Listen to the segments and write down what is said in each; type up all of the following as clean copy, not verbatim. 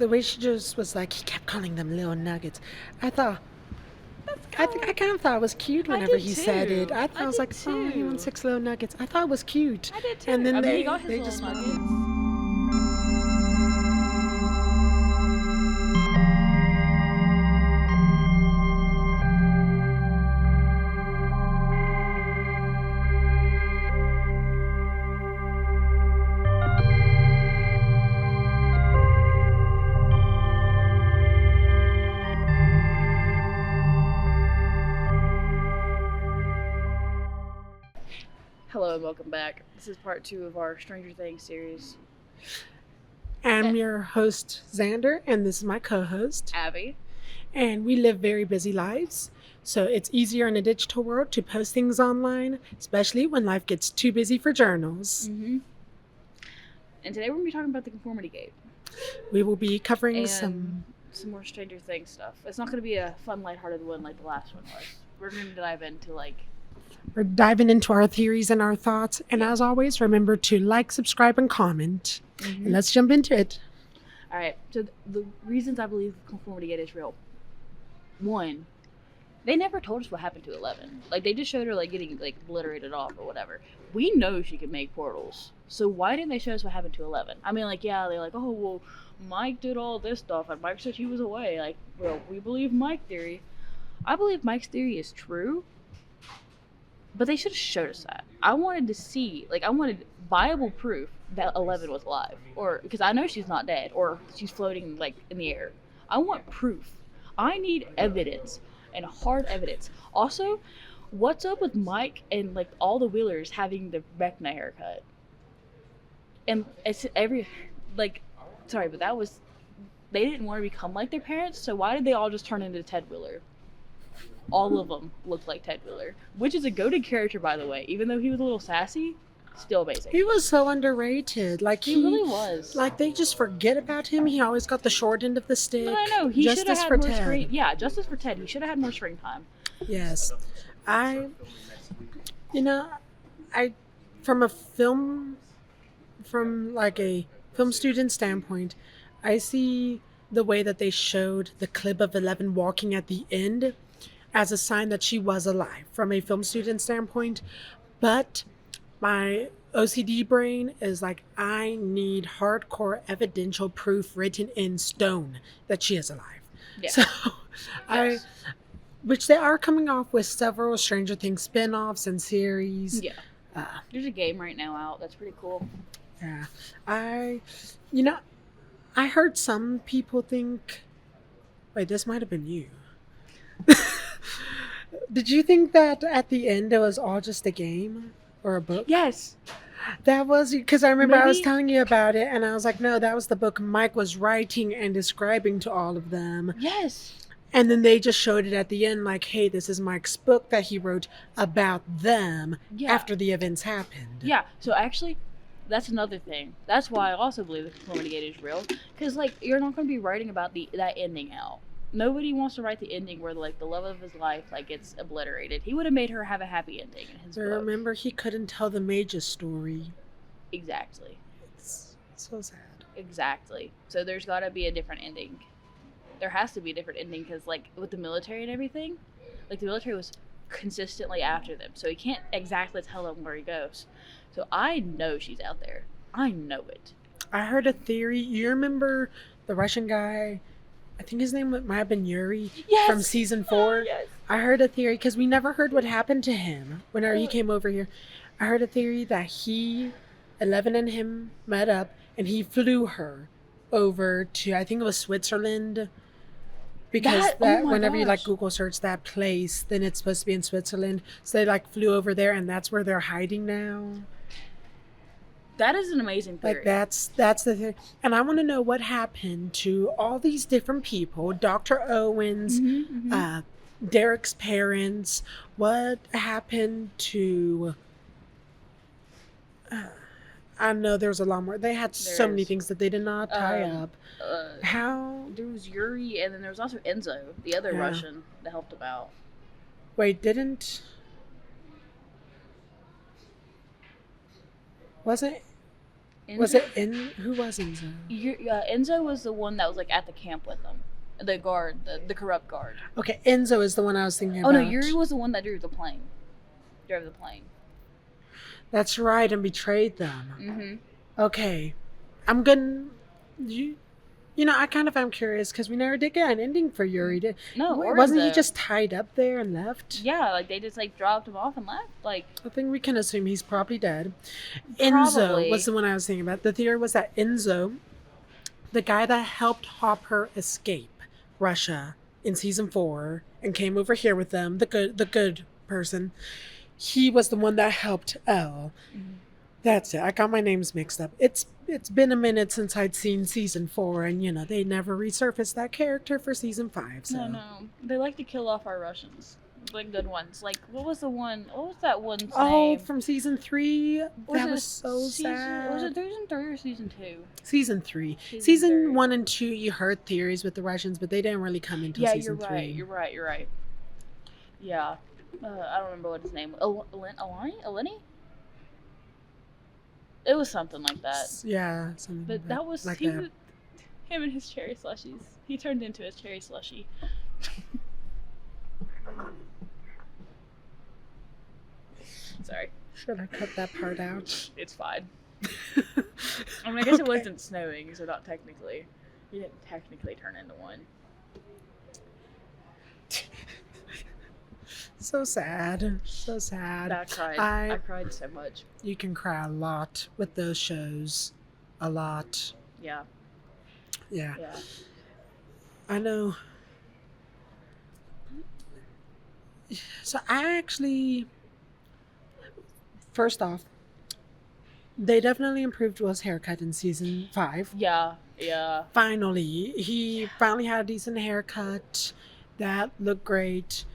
the way she just was like, he kept calling them little nuggets. I thought, I kind of thought it was cute whenever he said it. I thought I was like, oh, he wants 6 little nuggets. I thought it was cute. I did too. And then I mean, they he got his little just nuggets. Hello and welcome back. This is part 2 of our Stranger Things series. I'm your host, Xander, and this is my co-host, Abby. And we live very busy lives, so it's easier in a digital world to post things online, especially when life gets too busy for journals. Mm-hmm. And today we're going to be talking about the conformity gate. We will be covering and some more Stranger Things stuff. It's not going to be a fun, lighthearted one like the last one was. We're going to dive into We're diving into our theories and our thoughts. And as always, remember to like, subscribe, and comment. Mm-hmm. And let's jump into it. All right. So the reasons I believe conformity gate is real. 1, they never told us what happened to 11. Like, they just showed her, getting, obliterated off or whatever. We know she can make portals. So why didn't they show us what happened to 11? I mean, yeah, they're like, oh, well, Mike did all this stuff, and Mike said she was away. Well, we believe Mike's theory. I believe Mike's theory is true. But they should have showed us that. I wanted to see, I wanted viable proof that 11 was alive. Or, because I know she's not dead, or she's floating, in the air. I want proof. I need evidence, and hard evidence. Also, what's up with Mike and, all the Wheelers having the vecna haircut? And it's sorry, but that was, they didn't want to become like their parents, so why did they all just turn into Ted Wheeler? All of them looked like Ted Wheeler, which is a goated character, by the way. Even though he was a little sassy, still amazing. He was so underrated. He really was. They just forget about him. He always got the short end of the stick. But I know, he should have had more Ted. screen. Yeah, justice for Ted. He should have had more screen time. Yes. From a film student standpoint, I see the way that they showed the clip of 11 walking at the end as a sign that she was alive from a film student standpoint. But my OCD brain is I need hardcore evidential proof written in stone that she is alive. Yeah. So yes. Which they are coming off with several Stranger Things spin-offs and series. Yeah. There's a game right now out that's pretty cool. Yeah. I heard some people think, wait, this might have been you. Did you think that at the end it was all just a game or a book? Yes. That was because I remember I was telling you about it, and I was like, no, that was the book Mike was writing and describing to all of them. Yes. And then they just showed it at the end, hey, this is Mike's book that he wrote about them after the events happened. Yeah. So actually, that's another thing. That's why I also believe the conformity gate is real. Because you're not going to be writing about that ending out. Nobody wants to write the ending where the love of his life gets obliterated. He would have made her have a happy ending in his book. Remember, he couldn't tell the Mage's story. Exactly. It's so sad. Exactly. So there's got to be a different ending. There has to be a different ending because with the military and everything, the military was consistently after them. So he can't exactly tell them where he goes. So I know she's out there. I know it. I heard a theory. You remember the Russian guy? I think his name might have been Yuri from season 4. Yes. I heard a theory because we never heard what happened to him whenever he came over here. I heard a theory that 11 and him met up and he flew her over to, I think it was Switzerland. Because whenever you Google search that place, then it's supposed to be in Switzerland. So they flew over there and that's where they're hiding now. That is an amazing theory. That's the thing. and I want to know what happened to all these different people. Dr. Owens, Derek's parents. What happened to? I know there's a lot more. They had so many things that they did not tie up. How? There was Yuri, and then there was also Enzo, the other Russian that helped him out. Wait, wasn't Was it who was Enzo? Enzo was the one that was like at the camp with them. The guard, the corrupt guard. Okay, Enzo is the one I was thinking Oh about. no, Yuri was the one that drove the plane. That's right, and betrayed them. Mm-hmm. Okay, I'm gonna. You know, I kind of am curious because we never did get an ending for Yuri. Wasn't he just tied up there and left? Yeah, like they just like dropped him off and left. Like I think we can assume he's probably dead. Probably. Enzo was the one I was thinking about. The theory was that Enzo, the guy that helped Hopper escape Russia in season 4 and came over here with them, the good person, he was the one that helped Elle. Mm-hmm. That's it. I got my names mixed up. It's been a minute since I'd seen season 4, and you know they never resurfaced that character for season 5. So. No, they like to kill off our Russians, like good ones. Like what was that one's name? Oh, from season 3. That was so sad. Was it season 3 or season 2? Season 3. Season 1 and 2, you heard theories with the Russians, but they didn't really come into season 3. You're right. Yeah, I don't remember what his name was. Eleni? It was something like that. Yeah, something. But that was like him and his cherry slushies. He turned into his cherry slushie. Sorry. Should I cut that part out? It's fine. I mean, I guess it wasn't snowing, so not technically. He didn't technically turn into one. So sad. So sad. I cried so much. You can cry a lot with those shows. A lot. Yeah. I know. So I actually... First off, they definitely improved Will's haircut in season 5. Yeah. Finally. He finally had a decent haircut. That looked great.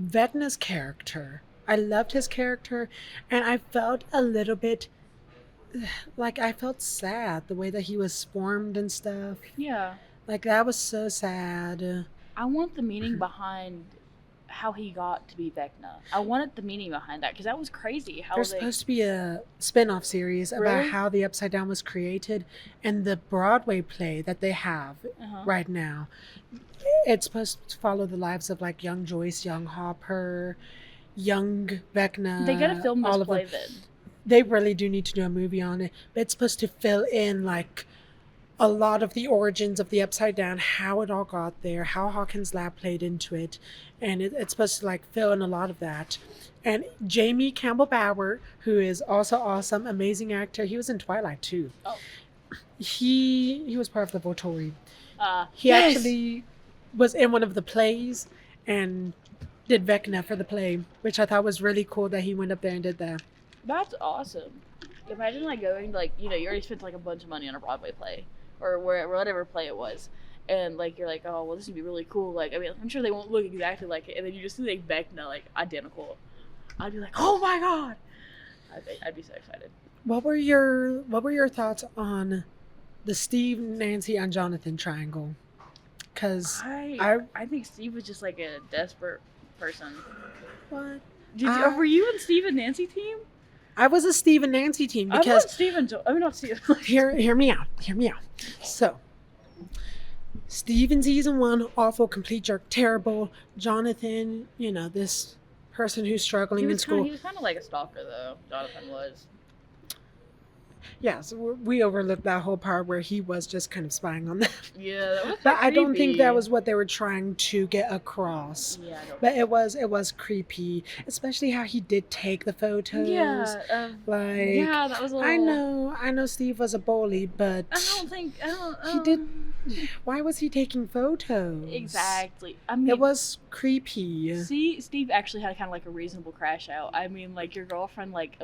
Vecna's character. I loved his character, and I felt a little bit like I felt sad the way that he was formed and stuff. Yeah. Like that was so sad. I want the meaning behind how he got to be Vecna. I wanted the meaning behind that because that was crazy. There's supposed to be a spin-off series about how the Upside Down was created, and the Broadway play that they have right now. It's supposed to follow the lives of like young Joyce, young Hopper, young Vecna. They gotta film this play then. They really do need to do a movie on it, but it's supposed to fill in like a lot of the origins of the Upside Down, how it all got there, how Hawkins' lab played into it, and it's supposed to like fill in a lot of that. And Jamie Campbell Bower, who is also awesome, amazing actor, he was in Twilight too. Oh. He was part of the Volturi. He actually was in one of the plays and did Vecna for the play, which I thought was really cool that he went up there and did that. That's awesome. Imagine like going to, like, you know, you already spent like a bunch of money on a Broadway play or whatever play it was, and like you're like, oh well, this would be really cool. Like, I mean, I'm sure they won't look exactly like it, and then you just see like Vecna like identical. I'd be like, oh my god! I'd be so excited. What were your thoughts on the Steve, Nancy, and Jonathan triangle? Because I think Steve was just like a desperate person. What? Were you in Steve and Nancy team? I was a Steve and Nancy team because not Steve. Hear me out. So, Steve in season 1, awful, complete jerk, terrible. Jonathan, you know, this person who's struggling in school. He was kind of like a stalker, though. Jonathan was. Yeah, so we overlooked that whole part where he was just kind of spying on them. Yeah, that was but I don't think that was what they were trying to get across. Yeah, but it was creepy, especially how he did take the photos. Yeah, yeah, that was a little. I know Steve was a bully, but he did. Why was he taking photos? Exactly. I mean, it was creepy. See, Steve actually had kind of like a reasonable crash out. I mean, like your girlfriend, like.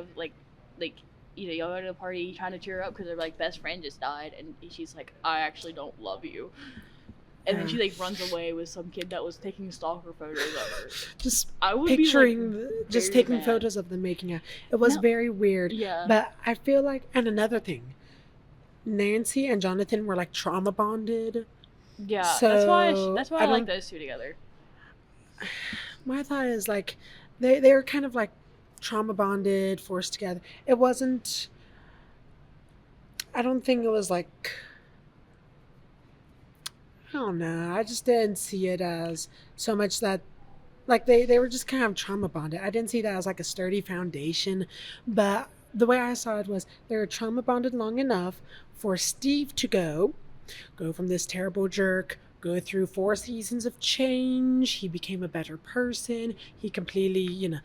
You know, y'all go to a party trying to cheer her up because their like best friend just died, and she's like, "I actually don't love you," and then she like runs away with some kid that was taking stalker photos of her. Just I would picturing, be, like, just taking mad. photos of them making out. It was very weird. Yeah. But I feel like, and another thing, Nancy and Jonathan were like trauma bonded. Yeah. So that's why I like those two together. My thought is like, they were kind of like trauma bonded, forced together. It wasn't. I don't think it was like. I don't know. I just didn't see it as so much that like they were just kind of trauma bonded. I didn't see that as like a sturdy foundation, but the way I saw it was they were trauma bonded long enough for Steve to go from this terrible jerk, go through 4 seasons of change. He became a better person. He completely,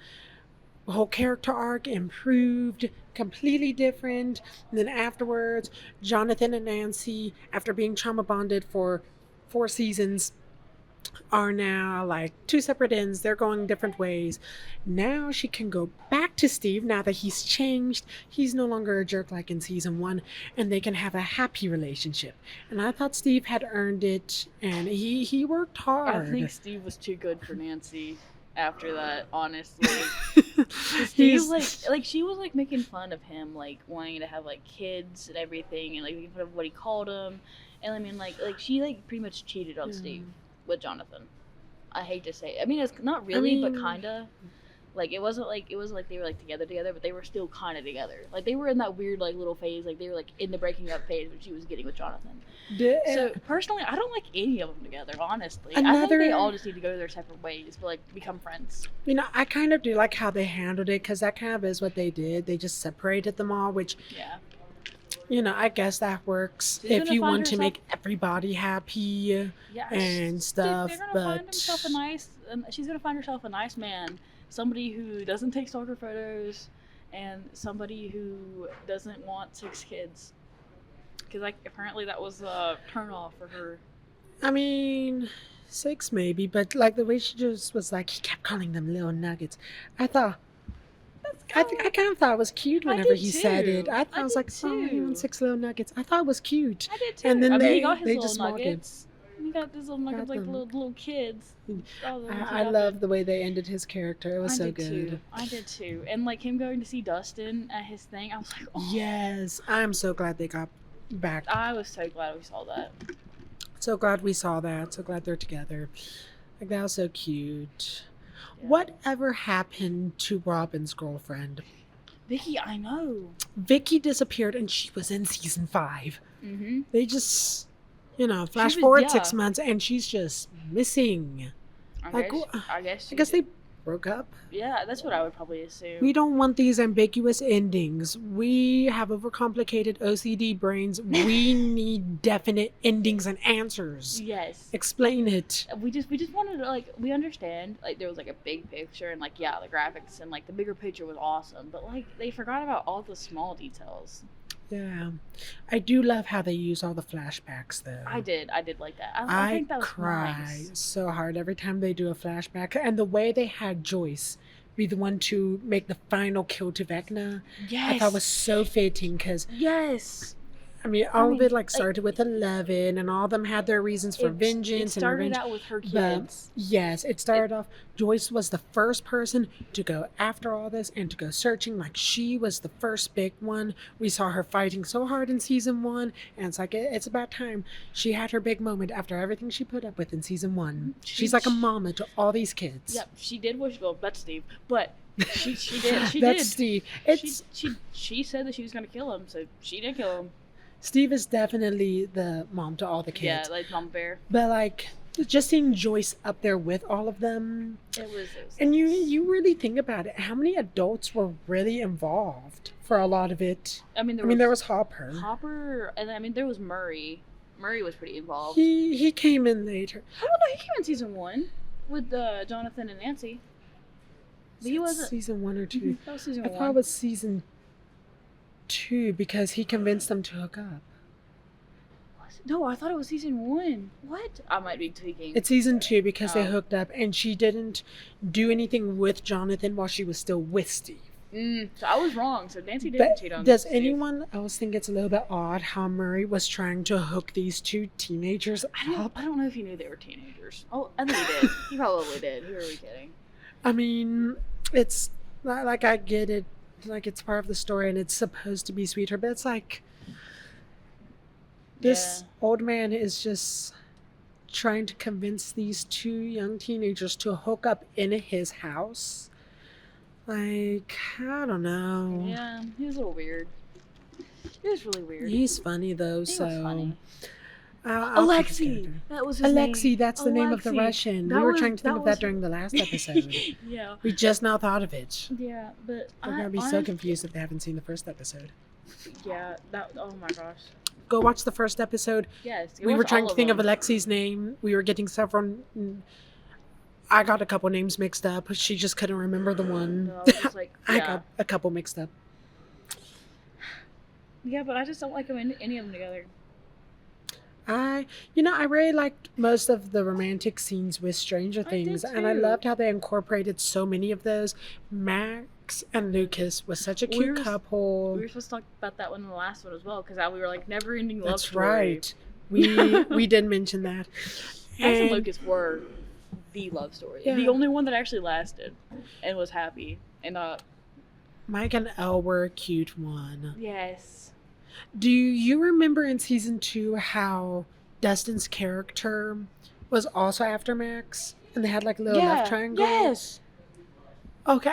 whole character arc improved, completely different. And then afterwards, Jonathan and Nancy, after being trauma bonded for 4 seasons, are now like two separate ends. They're going different ways. Now she can go back to Steve now that he's changed. He's no longer a jerk like in season 1, and they can have a happy relationship. And I thought Steve had earned it, and he worked hard. I think Steve was too good for Nancy after that, honestly. Steve, like she was like making fun of him, like wanting to have like kids and everything, and like making fun of what he called him. And I mean, like she like pretty much cheated on Steve with Jonathan. I hate to say it. I mean, it's not really, but kinda. Like it wasn't like they were like together, but they were still kind of together. Like they were in that weird like little phase. Like they were like in the breaking up phase, which she was getting with Jonathan. So personally, I don't like any of them together. Honestly, I think they all just need to go their separate ways, but like become friends. I kind of do like how they handled it, because that kind of is what they did. They just separated them all, which I guess that works if you want to make everybody happy and stuff. She's gonna find herself a nice man, somebody who doesn't take stalker photos, and somebody who doesn't want 6 kids. Because like apparently that was a turn off for her. I mean, 6 maybe, but like the way she just was like, he kept calling them little nuggets. I thought. I kind of thought it was cute whenever he said it. I thought it was like, oh, he wants 6 little nuggets. I thought it was cute. I did too. And then he got his they little just nuggets. He got these little nuggets like little kids. I love the way they ended his character. It was so good. I did too. And like him going to see Dustin at his thing, I was like, oh. Yes, I'm so glad they got back. I was so glad we saw that. So glad we saw that. So glad they're together. Like that was so cute. Whatever happened to Robin's girlfriend? Vicky, I know. Vicky disappeared, and she was in season 5. Mm-hmm. They just, flash forward 6 months, and she's just missing. I guess they broke up. Yeah, that's what I would probably assume. We don't want these ambiguous endings. We have overcomplicated OCD brains. We need definite endings and answers. Yes. Explain it. We just wanted to, like, we understand, like, there was, like, a big picture, and, like, yeah, the graphics and, like, the bigger picture was awesome, but, like, they forgot about all the small details. Yeah. I do love how they use all the flashbacks, though. I did like that. I think that was cry so hard every time they do a flashback. And the way they had Joyce be the one to make the final kill to Vecna, I thought was so fitting, because I mean, all of it started with 11, and all of them had their reasons for vengeance. It started out with her kids. Yes, it started off. Joyce was the first person to go after all this and to go searching. Like, she was the first big one. We saw her fighting so hard in season 1, and it's like, it's about time. She had her big moment after everything she put up with in season 1. She's like a mama to all these kids. Yep, she did what she, well, that's Steve, but she did. That's Steve. She said that she was going to kill him, so she did kill him. Steve is definitely the mom to all the kids. Yeah, like Mama Bear. But like, just seeing Joyce up there with all of them. It was and you really think about it. How many adults were really involved for a lot of it? I mean, there was Hopper. And I mean, there was Murray. Murray was pretty involved. He came in later. Oh no, he came in season 1 with Jonathan and Nancy. But he wasn't season 1 or 2. That was season 1. I thought it was season 2 because he convinced them to hook up. No, I thought it was season 1. What? I might be tweaking. It's season 2 because they hooked up, and she didn't do anything with Jonathan while she was still with Steve. So I was wrong. So Nancy didn't cheat on Does Steve. anyone else think it's a little bit odd how Murray was trying to hook these 2 teenagers up? I don't know if he knew they were teenagers. Oh, I think he did. He probably did. Who are we kidding? I mean, it's like, I get it. Like, it's part of the story and it's supposed to be sweeter, but it's like this old man is just trying to convince these 2 young teenagers to hook up in his house. Like, I don't know. Yeah, he was a little weird. It was really weird. He's funny though, He so was funny. I'll keep his Alexei, character. that was his name. Alexei, that's the name of the Alexei. Russian. That We were was- trying to think that of that was- during the last episode. Yeah. We just now thought of it. Yeah, but They're gonna be so confused if they haven't seen the first episode. Yeah, that. Oh my gosh. Go watch the first episode. Yes. We were trying to think of Alexei's name. We were getting several. I got a couple names mixed up. She just couldn't remember the one. I was just like, I yeah. got a couple mixed up. Yeah, but I just don't like them any of them together. I really liked most of the romantic scenes with Stranger I Things, did and I too. loved how they incorporated so many of those. Max and Lucas was such a We cute were- couple. We were supposed to talk about that one in the last one as well, because we were like never-ending love That's story. right. We did mention that. Max and And- Lucas were the love story. Yeah. The only one that actually lasted and was happy. And Mike and Elle were a cute one. yes. Do you remember in season 2 how Dustin's character was also after Max? And they had like a little love triangle? Yes. Okay,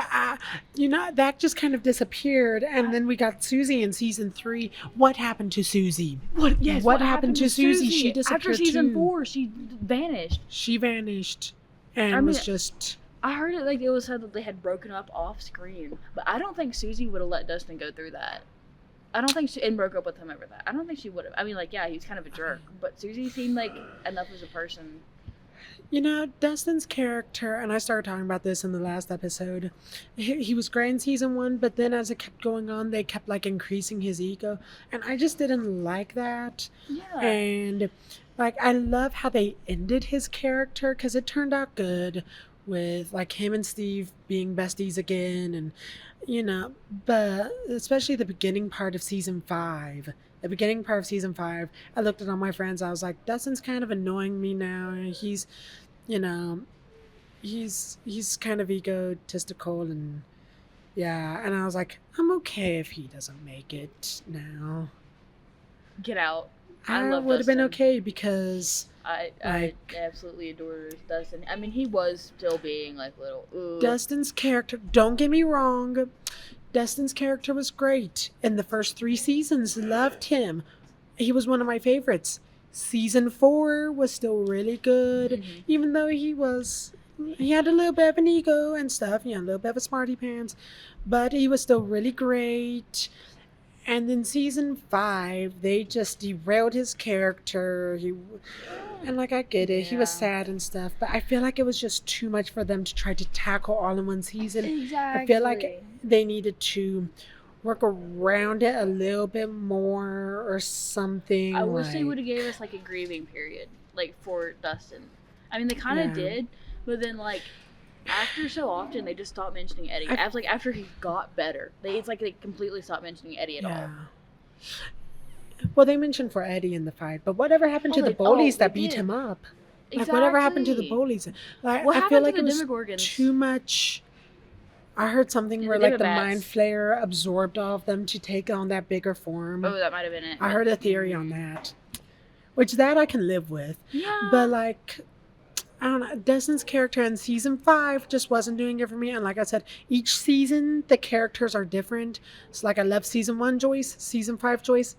that just kind of disappeared. And then we got Susie in season 3. What happened to Susie? What happened to Susie? She disappeared after season too. 4. She vanished. She vanished and I mean- was just... I heard it like it was said that they had broken up off screen, but I don't think Susie would have let Dustin go through that. I don't think and broke up with him over that. I don't think she would have. I mean, like, yeah, he was kind of a jerk, but Susie seemed like enough as a person. Dustin's character, and I started talking about this in the last episode, he was great in season 1, but then as it kept going on, they kept like increasing his ego, and I just didn't like that. Yeah. And like, I love how they ended his character, because it turned out good with like him and Steve being besties again, and but especially the beginning part of season 5. The beginning part of season 5, I looked at all my friends. I was like, Dustin's kind of annoying me now. He's, he's kind of egotistical, and yeah. And I was like, I'm okay if he doesn't make it now. Get out. I I love would have been Dustin. okay because I like- absolutely adore Dustin. I mean, he was still being like little. Ooh. Dustin's character, don't get me wrong, Dustin's character was great. In the first 3 seasons, loved him. He was one of my favorites. Season 4 was still really good, Mhm. even though he had a little bit of an ego and stuff, a little bit of a smarty pants, but he was still really great. And then season 5, they just derailed his character. And like, I get it, he was Yeah. sad and stuff, but I feel like it was just too much for them to try to tackle all in one season. Exactly. I feel like they needed to work around it a little bit more or something. I wish they like- would have gave us like a grieving period, like for Dustin. I mean, they kind of Yeah. did, but then like after so often, they just stopped mentioning Eddie. After he got better, it's like they completely stopped mentioning Eddie at all. Well, they mentioned for Eddie in the fight, but whatever happened to the bullies that beat him up? Like, whatever happened to the Exactly. bullies? Like, What I feel happened like to it the was Demogorgons? too much. I heard something And where the like the Demobats. mind flayer absorbed all of them to take on that bigger form. Oh, that might have been it. I heard a theory on that, which that I can live with. Yeah. But like, I don't know, Dustin's character in season 5 just wasn't doing it for me. And like I said, each season the characters are different. So like, I love season 1 Joyce, season 5 Joyce,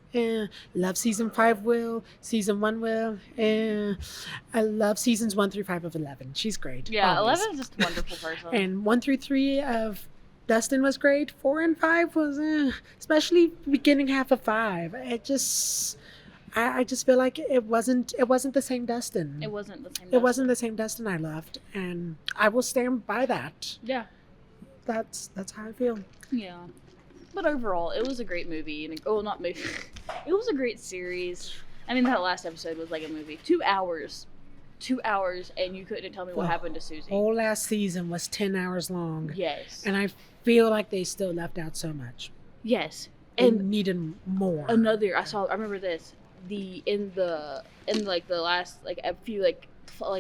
love season 5 Will, season 1 Will, I love seasons 1 through 5 of 11. She's great. Yeah, always. 11 is just a wonderful person. And 1 through 3 of Dustin was great. 4 and 5 was, especially the beginning half of 5. It just, I just feel like it wasn't the same Dustin. It wasn't the same. It wasn't the same Dustin I loved, and I will stand by that. Yeah. That's how I feel. Yeah. But overall, it was a great movie. Not movie. It was a great series. I mean, that last episode was like a movie. 2 hours. 2 hours, and you couldn't tell me what The happened to Susie. Whole last season was 10 hours long, Yes. and I feel like they still left out so much. Yes. And And needed more. I remember this. In the last like a few like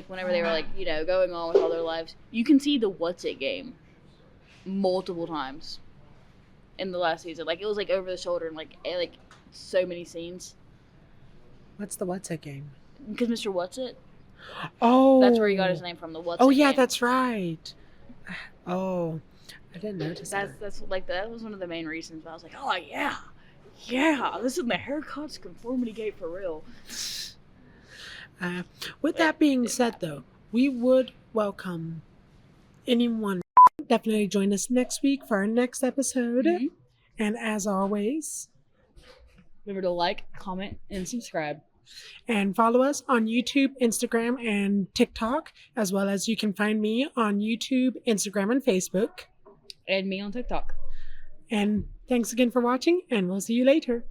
whenever they were like, going on with all their lives, you can see the What's It game multiple times in the last season. Like, it was like over the shoulder and like so many scenes. What's it game? Because Mr. What's It, Oh, that's where he got his name from. The What's Oh It yeah, game. that's right. Oh, I didn't notice that. That's like that was one of the main reasons. But I was like, oh yeah, this is the haircuts conformity gate for real. With that being said, though, we would welcome anyone. Definitely join us next week for our next episode. Mm-hmm. And as always, remember to like, comment, and subscribe. And follow us on YouTube, Instagram, and TikTok, as well as you can find me on YouTube, Instagram, and Facebook. And me on TikTok. And thanks again for watching, and we'll see you later.